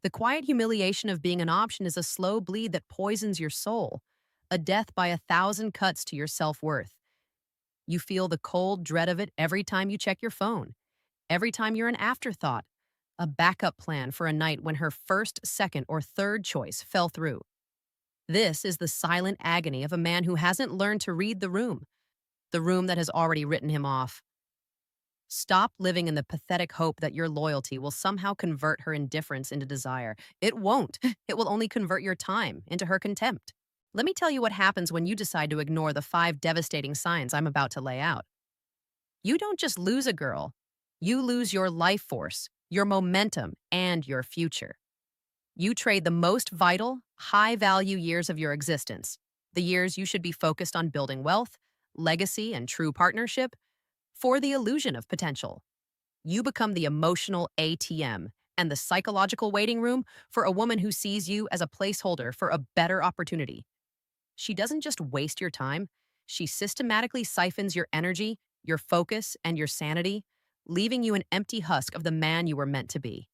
The quiet humiliation of being an option is a slow bleed that poisons your soul, a death by 1,000 cuts to your self-worth. You feel the cold dread of it every time you check your phone, every time you're an afterthought, a backup plan for a night when her first, second, or third choice fell through. This is the silent agony of a man who hasn't learned to read the room that has already written him off. Stop living in the pathetic hope that your loyalty will somehow convert her indifference into desire. It won't. It will only convert your time into her contempt. Let me tell you what happens when you decide to ignore the 5 devastating signs I'm about to lay out. You don't just lose a girl, you lose your life force, your momentum, and your future. You trade the most vital, high value years of your existence, the years you should be focused on building wealth, legacy, and true partnership, for the illusion of potential. You become the emotional ATM and the psychological waiting room for a woman who sees you as a placeholder for a better opportunity. She doesn't just waste your time, she systematically siphons your energy, your focus, and your sanity, leaving you an empty husk of the man you were meant to be.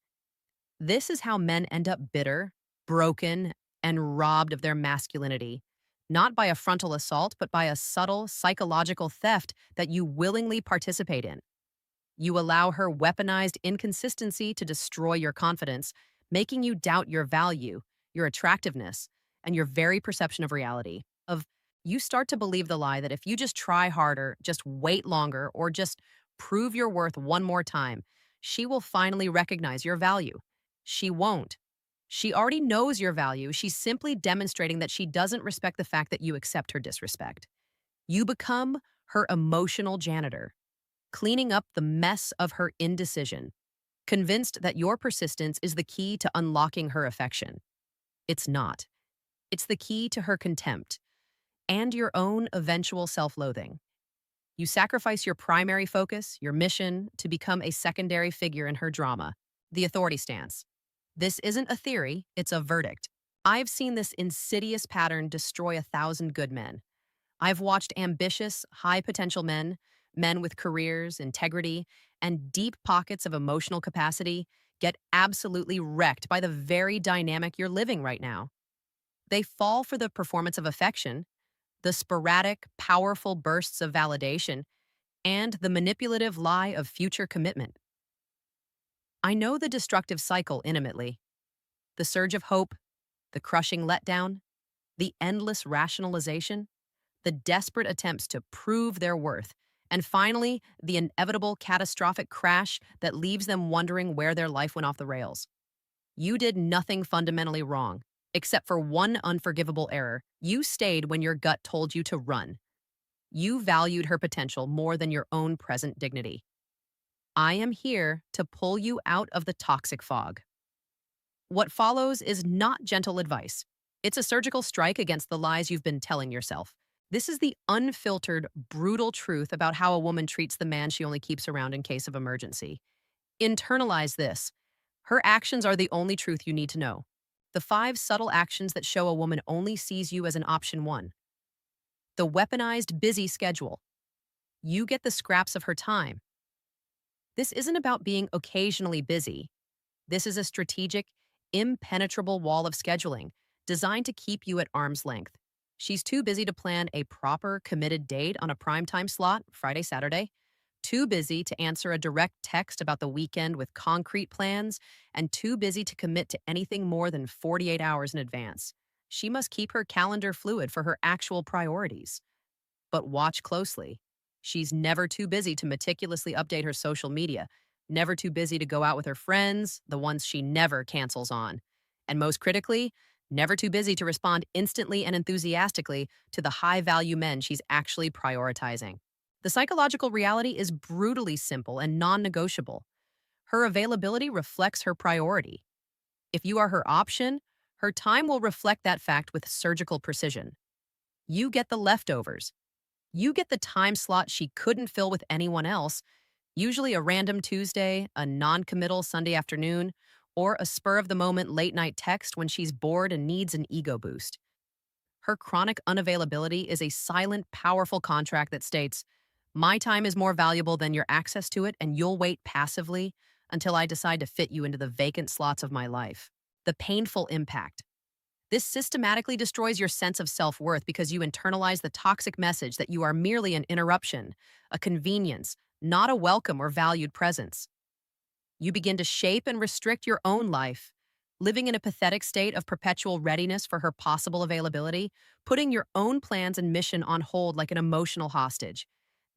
This is how men end up bitter, broken, and robbed of their masculinity, not by a frontal assault, but by a subtle psychological theft that you willingly participate in. You allow her weaponized inconsistency to destroy your confidence, making you doubt your value, your attractiveness, and your very perception of reality. You start to believe the lie that if you just try harder, just wait longer, or just prove your worth one more time, she will finally recognize your value. She won't. She already knows your value. She's simply demonstrating that she doesn't respect the fact that you accept her disrespect. You become her emotional janitor, cleaning up the mess of her indecision, convinced that your persistence is the key to unlocking her affection. It's not. It's the key to her contempt and your own eventual self-loathing. You sacrifice your primary focus, your mission, to become a secondary figure in her drama, the authority stance. This isn't a theory, it's a verdict. I've seen this insidious pattern destroy 1,000 good men. I've watched ambitious, high-potential men, men with careers, integrity, and deep pockets of emotional capacity get absolutely wrecked by the very dynamic you're living right now. They fall for the performance of affection, the sporadic, powerful bursts of validation, and the manipulative lie of future commitment. I know the destructive cycle intimately. The surge of hope, the crushing letdown, the endless rationalization, the desperate attempts to prove their worth, and finally, the inevitable catastrophic crash that leaves them wondering where their life went off the rails. You did nothing fundamentally wrong, except for one unforgivable error. You stayed when your gut told you to run. You valued her potential more than your own present dignity. I am here to pull you out of the toxic fog. What follows is not gentle advice. It's a surgical strike against the lies you've been telling yourself. This is the unfiltered, brutal truth about how a woman treats the man she only keeps around in case of emergency. Internalize this. Her actions are the only truth you need to know. The 5 subtle actions that show a woman only sees you as an option 1. The weaponized busy schedule. You get the scraps of her time. This isn't about being occasionally busy. This is a strategic, impenetrable wall of scheduling designed to keep you at arm's length. She's too busy to plan a proper, committed date on a primetime slot, Friday, Saturday, too busy to answer a direct text about the weekend with concrete plans, and too busy to commit to anything more than 48 hours in advance. She must keep her calendar fluid for her actual priorities. But watch closely. She's never too busy to meticulously update her social media, never too busy to go out with her friends, the ones she never cancels on. And most critically, never too busy to respond instantly and enthusiastically to the high-value men she's actually prioritizing. The psychological reality is brutally simple and non-negotiable. Her availability reflects her priority. If you are her option, her time will reflect that fact with surgical precision. You get the leftovers. You get the time slot she couldn't fill with anyone else, usually a random Tuesday, a non-committal Sunday afternoon, or a spur-of-the-moment late-night text when she's bored and needs an ego boost. Her chronic unavailability is a silent, powerful contract that states, "My time is more valuable than your access to it, and you'll wait passively until I decide to fit you into the vacant slots of my life." The painful impact. This systematically destroys your sense of self worth because you internalize the toxic message that you are merely an interruption, a convenience, not a welcome or valued presence. You begin to shape and restrict your own life, living in a pathetic state of perpetual readiness for her possible availability, putting your own plans and mission on hold like an emotional hostage.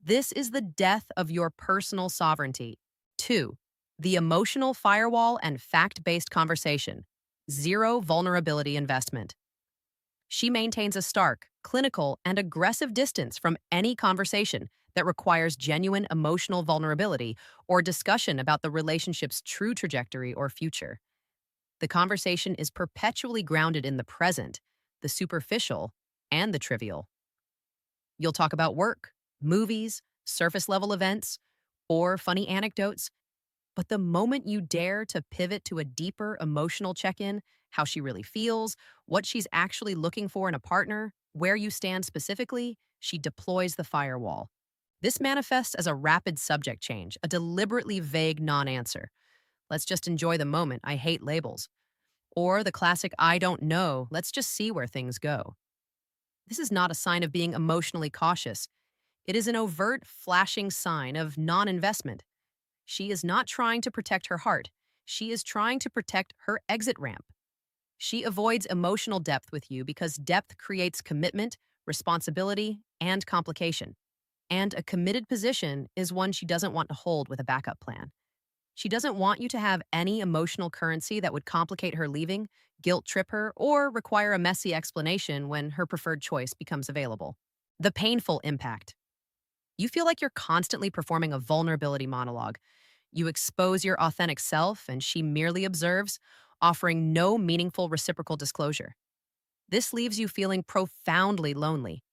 This is the death of your personal sovereignty. 2. The emotional firewall and fact based conversation. Zero vulnerability investment. She maintains a stark, clinical, and aggressive distance from any conversation that requires genuine emotional vulnerability or discussion about the relationship's true trajectory or future. The conversation is perpetually grounded in the present, the superficial, and the trivial. You'll talk about work, movies, surface level events, or funny anecdotes, but the moment you dare to pivot to a deeper emotional check in, how she really feels, what she's actually looking for in a partner, where you stand specifically, she deploys the firewall. This manifests as a rapid subject change, a deliberately vague non answer. Let's just enjoy the moment. I hate labels. Or the classic I don't know. Let's just see where things go. This is not a sign of being emotionally cautious. It is an overt, flashing sign of non investment. She is not trying to protect her heart. She is trying to protect her exit ramp. She avoids emotional depth with you because depth creates commitment, responsibility, and complication. And a committed position is one she doesn't want to hold with a backup plan. She doesn't want you to have any emotional currency that would complicate her leaving, guilt trip her, or require a messy explanation when her preferred choice becomes available. The painful impact. You feel like you're constantly performing a vulnerability monologue. You expose your authentic self, and she merely observes, offering no meaningful reciprocal disclosure. This leaves you feeling profoundly lonely,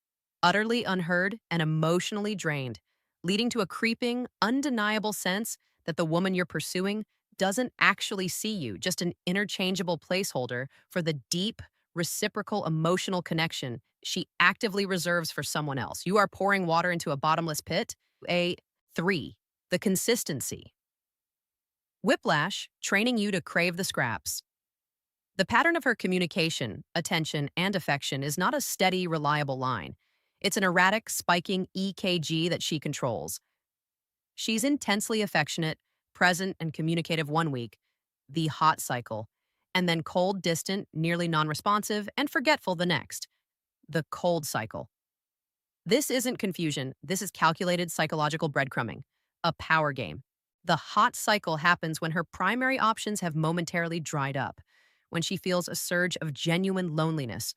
utterly unheard, and emotionally drained, leading to a creeping, undeniable sense that the woman you're pursuing doesn't actually see you, just an interchangeable placeholder for the deep, reciprocal emotional connection she actively reserves for someone else. You are pouring water into a bottomless pit. 3. The consistency. Whiplash, training you to crave the scraps. The pattern of her communication, attention, and affection is not a steady, reliable line. It's an erratic, spiking EKG that she controls. She's intensely affectionate, present, and communicative one week, the hot cycle, and then cold, distant, nearly non-responsive, and forgetful the next, the cold cycle. This isn't confusion. This is calculated psychological breadcrumbing, a power game. The hot cycle happens when her primary options have momentarily dried up, when she feels a surge of genuine loneliness,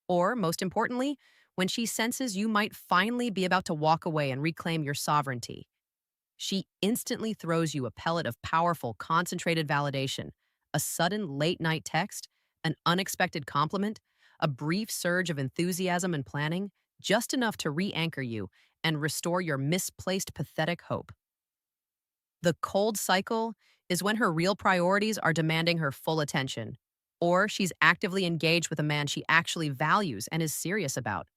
or, most importantly, when she senses you might finally be about to walk away and reclaim your sovereignty. She instantly throws you a pellet of powerful, concentrated validation, a sudden late night text, an unexpected compliment, a brief surge of enthusiasm and planning, just enough to re anchor you and restore your misplaced, pathetic hope. The cold cycle is when her real priorities are demanding her full attention, or she's actively engaged with a man she actually values and is serious about.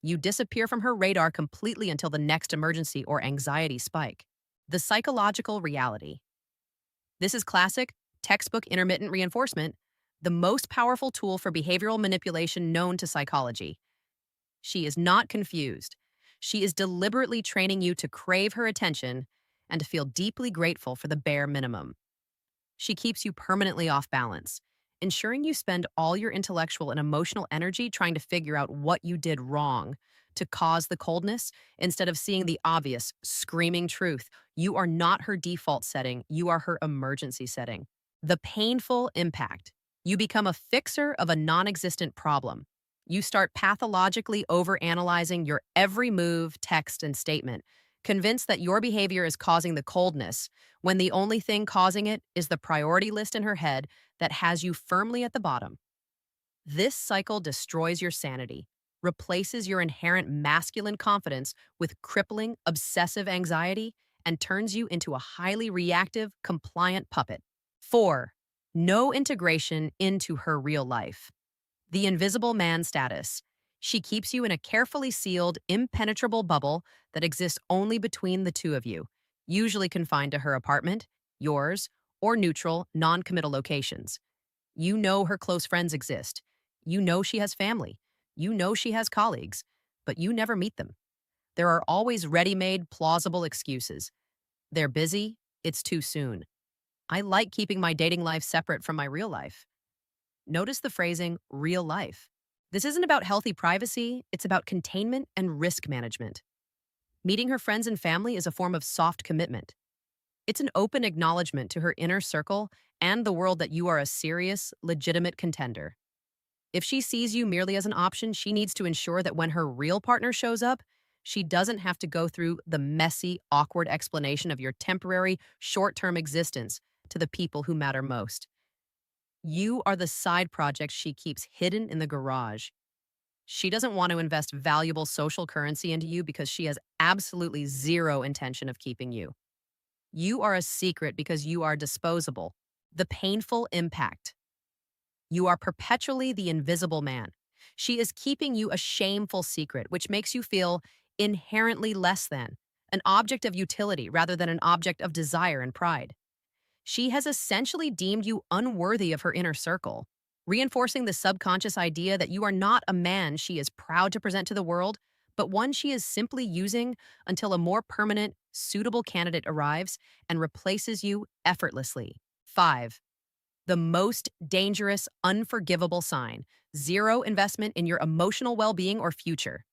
You disappear from her radar completely until the next emergency or anxiety spike. The psychological reality. This is classic, textbook intermittent reinforcement, the most powerful tool for behavioral manipulation known to psychology. She is not confused. She is deliberately training you to crave her attention and to feel deeply grateful for the bare minimum. She keeps you permanently off balance, ensuring you spend all your intellectual and emotional energy trying to figure out what you did wrong to cause the coldness instead of seeing the obvious, screaming truth. You are not her default setting, you are her emergency setting. The painful impact. You become a fixer of a non existent problem. You start pathologically overanalyzing your every move, text, and statement, convinced that your behavior is causing the coldness, when the only thing causing it is the priority list in her head that has you firmly at the bottom. This cycle destroys your sanity, replaces your inherent masculine confidence with crippling, obsessive anxiety, and turns you into a highly reactive, compliant puppet. 4. No integration into her real life. The invisible man status. She keeps you in a carefully sealed, impenetrable bubble that exists only between the two of you, usually confined to her apartment, yours, or neutral, non-committal locations. You know her close friends exist. You know she has family. You know she has colleagues, but you never meet them. There are always ready made, plausible excuses. They're busy. It's too soon. I like keeping my dating life separate from my real life. Notice the phrasing real life. This isn't about healthy privacy, it's about containment and risk management. Meeting her friends and family is a form of soft commitment. It's an open acknowledgement to her inner circle and the world that you are a serious, legitimate contender. If she sees you merely as an option, she needs to ensure that when her real partner shows up, she doesn't have to go through the messy, awkward explanation of your temporary, short term existence to the people who matter most. You are the side project she keeps hidden in the garage. She doesn't want to invest valuable social currency into you because she has absolutely zero intention of keeping you. You are a secret because you are disposable. The painful impact. You are perpetually the invisible man. She is keeping you a shameful secret, which makes you feel inherently less than, an object of utility rather than an object of desire and pride. She has essentially deemed you unworthy of her inner circle, reinforcing the subconscious idea that you are not a man she is proud to present to the world, but one she is simply using until a more permanent, suitable candidate arrives and replaces you effortlessly. 5. The most dangerous, unforgivable sign: zero investment in your emotional well being or future.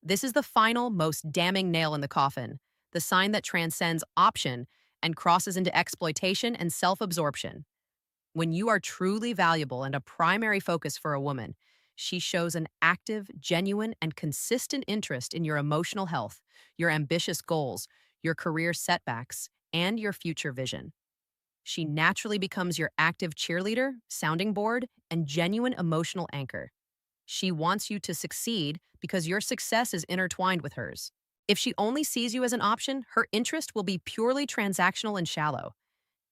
This is the final, most damning nail in the coffin, the sign that transcends option and crosses into exploitation and self absorption. When you are truly valuable and a primary focus for a woman, she shows an active, genuine, and consistent interest in your emotional health, your ambitious goals, your career setbacks, and your future vision. She naturally becomes your active cheerleader, sounding board, and genuine emotional anchor. She wants you to succeed because your success is intertwined with hers. If she only sees you as an option, her interest will be purely transactional and shallow.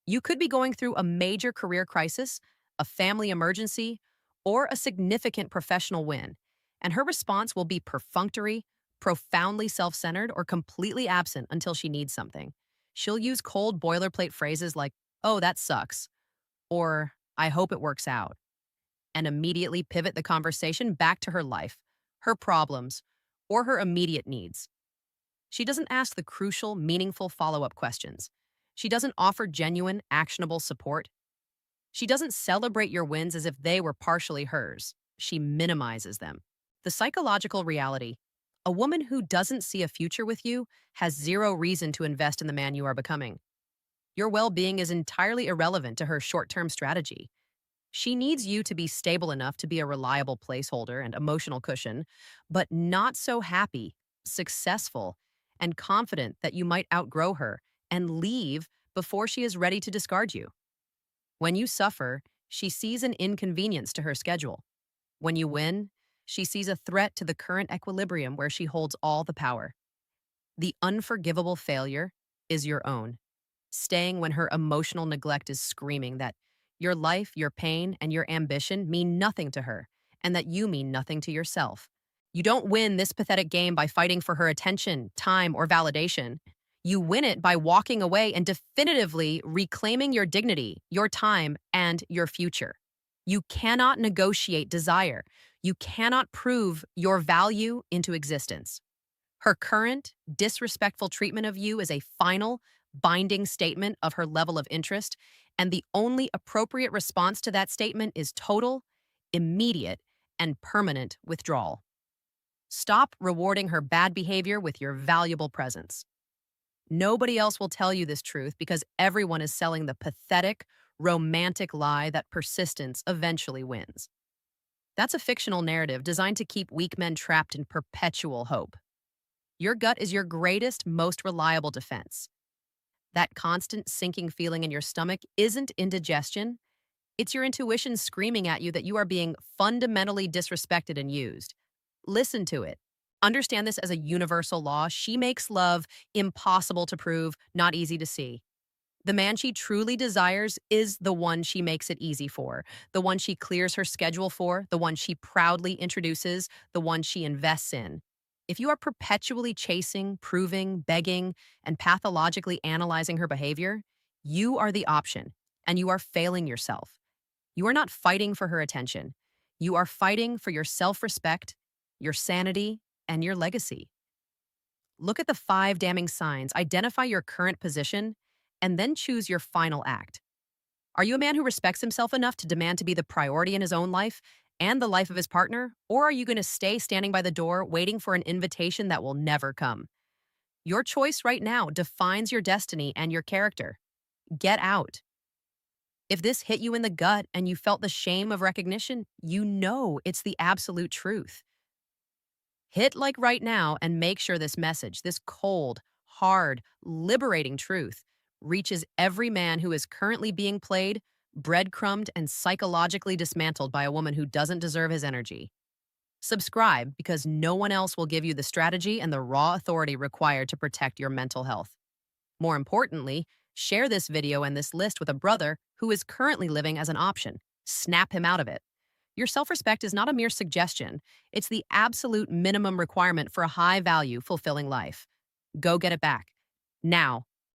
You could be going through a major career crisis, a family emergency, or a significant professional win, and her response will be perfunctory, profoundly self centered, or completely absent until she needs something. She'll use cold boilerplate phrases like, "Oh, that sucks," or "I hope it works out," and immediately pivot the conversation back to her life, her problems, or her immediate needs. She doesn't ask the crucial, meaningful follow up questions. She doesn't offer genuine, actionable support. She doesn't celebrate your wins as if they were partially hers. She minimizes them. The psychological reality: a woman who doesn't see a future with you has zero reason to invest in the man you are becoming. Your well being is entirely irrelevant to her short term strategy. She needs you to be stable enough to be a reliable placeholder and emotional cushion, but not so happy, successful, and confident that you might outgrow her and leave before she is ready to discard you. When you suffer, she sees an inconvenience to her schedule. When you win, she sees a threat to the current equilibrium where she holds all the power. The unforgivable failure is your own. Staying when her emotional neglect is screaming that your life, your pain, and your ambition mean nothing to her, and that you mean nothing to yourself. You don't win this pathetic game by fighting for her attention, time, or validation. You win it by walking away and definitively reclaiming your dignity, your time, and your future. You cannot negotiate desire. You cannot prove your value into existence. Her current, disrespectful treatment of you is a final, binding statement of her level of interest, and the only appropriate response to that statement is total, immediate, and permanent withdrawal. Stop rewarding her bad behavior with your valuable presence. Nobody else will tell you this truth because everyone is selling the pathetic, romantic lie that persistence eventually wins. That's a fictional narrative designed to keep weak men trapped in perpetual hope. Your gut is your greatest, most reliable defense. That constant sinking feeling in your stomach isn't indigestion. It's your intuition screaming at you that you are being fundamentally disrespected and used. Listen to it. Understand this as a universal law. She makes love impossible to prove, not easy to see. The man she truly desires is the one she makes it easy for, the one she clears her schedule for, the one she proudly introduces, the one she invests in. If you are perpetually chasing, proving, begging, and pathologically analyzing her behavior, you are the option, and you are failing yourself. You are not fighting for her attention. You are fighting for your self respect, your sanity, and your legacy. Look at the 5 damning signs, identify your current position, and then choose your final act. Are you a man who respects himself enough to demand to be the priority in his own life and the life of his partner? Or are you going to stay standing by the door waiting for an invitation that will never come? Your choice right now defines your destiny and your character. Get out. If this hit you in the gut and you felt the shame of recognition, you know it's the absolute truth. Hit like right now and make sure this message, this cold, hard, liberating truth, reaches every man who is currently being played, breadcrumbed, and psychologically dismantled by a woman who doesn't deserve his energy. Subscribe because no one else will give you the strategy and the raw authority required to protect your mental health. More importantly, share this video and this list with a brother who is currently living as an option. Snap him out of it. Your self respect is not a mere suggestion, it's the absolute minimum requirement for a high value, fulfilling life. Go get it back. Now,